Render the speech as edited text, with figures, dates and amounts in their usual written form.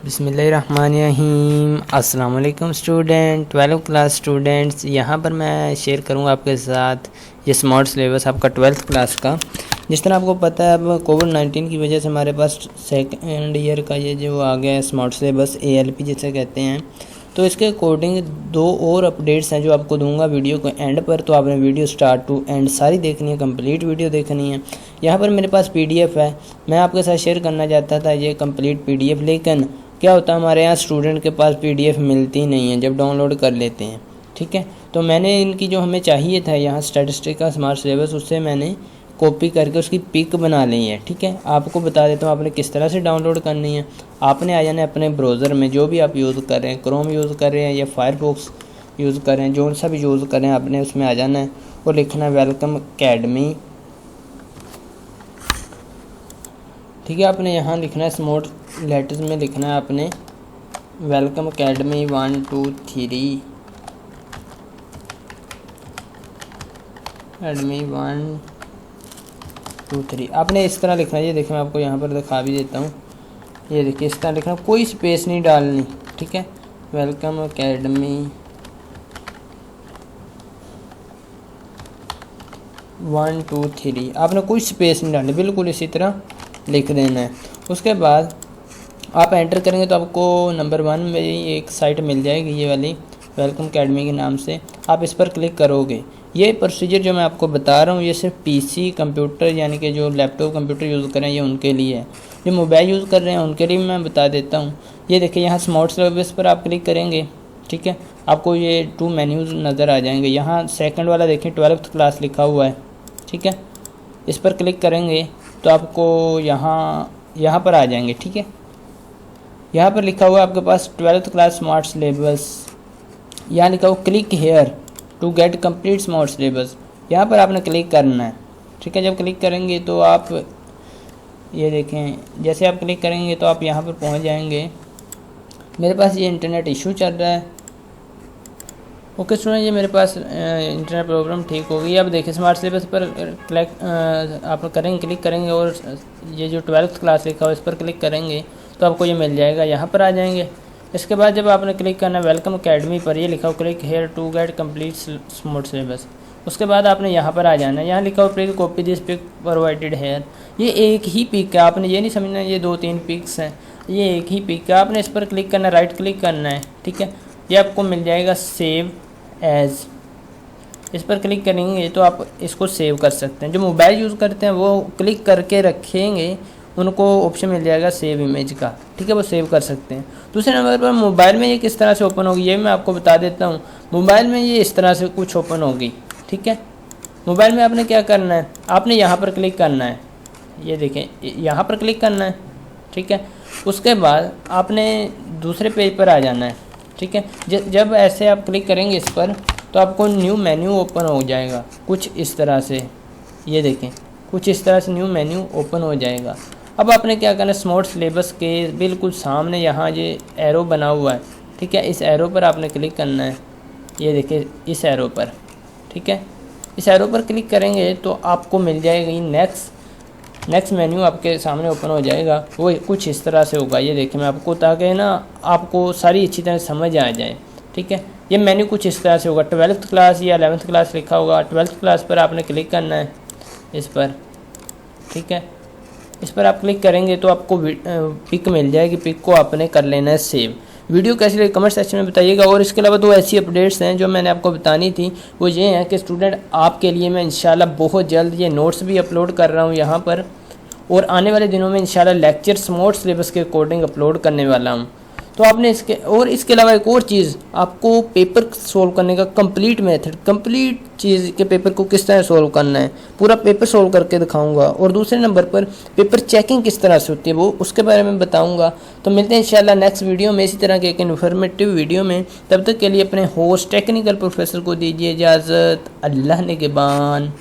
बिस्मिल्लाहिर्रहमानिर्रहीम। अस्सलाम वालेकुम स्टूडेंट, 12th क्लास स्टूडेंट्स। यहाँ पर मैं शेयर करूँगा आपके साथ ये स्मार्ट सिलेबस आपका 12th क्लास का। जिस तरह आपको पता है अब कोविड-19 की वजह से हमारे पास सेकंड ईयर का ये जो आ गया है स्मार्ट सिलेबस ALP जिसे कहते हैं, तो इसके अकॉर्डिंग 2 और अपडेट्स हैं जो आपको दूंगा वीडियो को एंड पर। तो आपने वीडियो स्टार्ट टू एंड सारी देखनी है, कंप्लीट वीडियो देखनी है। यहाँ पर मेरे पास PDF है, मैं आपके साथ शेयर करना चाहता था ये कंप्लीट PDF, लेकिन क्या होता है हमारे यहाँ स्टूडेंट के पास PDF मिलती नहीं है जब डाउनलोड कर लेते हैं, ठीक है। तो मैंने इनकी जो हमें चाहिए था यहाँ स्टैटिस्टिक्स का स्मार्ट सिलेबस, उससे मैंने कॉपी करके उसकी पिक बना ली है, ठीक है। आपको बता देता हूँ आपने किस तरह से डाउनलोड करनी है। आपने आ जाना है अपने ब्राउज़र में, जो भी आप यूज़ कर रहे हैं, क्रोम यूज़ कर रहे हैं या फायरफॉक्स यूज़ कर रहे हैं, जो सा भी यूज़ कर रहे हैं, आपने उसमें आ जाना है और लिखना है वेलकम अकेडमी, ठीक है। आपने यहाँ लिखना है स्मॉल लेटर्स में लिखना है आपने वेलकम अकेडमी 1 2 3 अकेडमी 1 2 3 आपने इस तरह लिखना है। ये देखिए मैं आपको यहाँ पर दिखा भी देता हूँ, ये देखिए इस तरह लिखना, कोई स्पेस नहीं डालनी, ठीक है। वेलकम अकेडमी 1 2 3 आपने कोई स्पेस नहीं डालनी, बिल्कुल इसी तरह लिख देना है। उसके बाद आप एंटर करेंगे तो आपको नंबर 1 में एक साइट मिल जाएगी, ये वाली वेलकम अकेडमी के नाम से। आप इस पर क्लिक करोगे। ये प्रोसीजर जो मैं आपको बता रहा हूँ ये सिर्फ PC कंप्यूटर यानी कि जो लैपटॉप कंप्यूटर यूज़ करें ये उनके लिए है, जो मोबाइल यूज़ कर रहे हैं उनके लिए मैं बता देता हूँ। ये देखिए यहाँ स्मार्ट सिलेबस पर आप क्लिक करेंगे, ठीक है। आपको ये 2 मेन्यूज़ नज़र आ जाएंगे। यहाँ सेकंड वाला देखिए 12th क्लास लिखा हुआ है, ठीक है। इस पर क्लिक करेंगे तो आपको यहाँ पर आ जाएंगे, ठीक है। यहाँ पर लिखा हुआ है आपके पास 12th क्लास स्मार्ट सिलेबस, यहाँ लिखा हुआ click here to get complete smart syllabus. यहाँ पर आपने क्लिक करना है, ठीक है। जब क्लिक करेंगे तो आप ये देखें, जैसे आप क्लिक करेंगे तो आप यहाँ पर पहुँच जाएंगे। मेरे पास ये इंटरनेट इशू चल रहा है, ओके स्टूडेंट, ये मेरे पास इंटरनेट प्रॉब्लम ठीक हो गई। अब देखिए स्मार्ट सिलेबस पर आप क्लिक करेंगे और ये जो 12th क्लास लिखा हुआ इस पर क्लिक करेंगे तो आपको ये मिल जाएगा, यहाँ पर आ जाएंगे। इसके बाद जब आपने क्लिक करना है वेलकम अकेडमी पर, ये लिखा हो click here to get complete smart syllabus. उसके बाद आपने यहाँ पर आ जाना है, यहाँ लिखा हो please copy this pic provided here. ये एक ही पिक है, आपने ये नहीं समझना ये 2-3 पिक्स हैं, ये एक ही पिक है। आपने इस पर क्लिक करना है, राइट क्लिक करना है, ठीक है। ये आपको मिल जाएगा सेव एज, इस पर क्लिक करेंगे तो आप इसको सेव कर सकते हैं। जो मोबाइल यूज़ करते हैं वो क्लिक करके रखेंगे, उनको ऑप्शन मिल जाएगा सेव इमेज का, ठीक है, वो सेव कर सकते हैं। दूसरे नंबर पर मोबाइल में ये किस तरह से ओपन होगी ये मैं आपको बता देता हूँ। मोबाइल में ये इस तरह से कुछ ओपन होगी, ठीक है। मोबाइल में आपने क्या करना है, आपने यहाँ पर क्लिक करना है, ये देखें यहाँ पर क्लिक करना है, ठीक है। उसके बाद आपने दूसरे पेज पर आ जाना है, ठीक है। जब ऐसे आप क्लिक करेंगे इस पर तो आपको न्यू मेन्यू ओपन हो जाएगा कुछ इस तरह से, ये देखें कुछ इस तरह से न्यू मेन्यू ओपन हो जाएगा। अब आपने क्या करना है, स्मार्ट सिलेबस के बिल्कुल सामने यहाँ ये एरो बना हुआ है, ठीक है, इस एरो पर आपने क्लिक करना है, ये देखिए इस एरो पर, ठीक है। इस एरो पर क्लिक करेंगे तो आपको मिल जाएगी नेक्स्ट मेन्यू आपके सामने ओपन हो जाएगा। वो कुछ इस तरह से होगा, ये देखिए मैं आपको, ताकि ना आपको सारी अच्छी तरह समझ आ जाए, ठीक है। ये मेन्यू कुछ इस तरह से होगा, 12th क्लास या 11th क्लास लिखा होगा। 12th क्लास पर आपने क्लिक करना है इस पर, ठीक है। इस पर आप क्लिक करेंगे तो आपको पिक मिल जाएगी, पिक को आपने कर लेना है सेव। वीडियो कैसी लगी कमेंट सेक्शन में बताइएगा। और इसके अलावा 2 ऐसी अपडेट्स हैं जो मैंने आपको बतानी थी, वो ये हैं कि स्टूडेंट आपके लिए मैं इंशाल्लाह बहुत जल्द ये नोट्स भी अपलोड कर रहा हूँ यहाँ पर, और आने वाले दिनों में इंशाल्लाह लेक्चर स्मार्ट सिलेबस के अकॉर्डिंग अपलोड करने वाला हूँ। तो आपने इसके अलावा एक और चीज़, आपको पेपर सोल्व करने का कंप्लीट मेथड, कंप्लीट चीज़ के पेपर को किस तरह सोल्व करना है, पूरा पेपर सोल्व करके दिखाऊंगा। और दूसरे नंबर पर पेपर चेकिंग किस तरह से होती है वो उसके बारे में बताऊंगा। तो मिलते हैं इंशाल्लाह नेक्स्ट वीडियो में इसी तरह के एक इन्फॉर्मेटिव वीडियो में। तब तक के लिए अपने होस्ट टेक्निकल प्रोफेसर को दीजिए इजाज़त। अल्लाह निगहबान।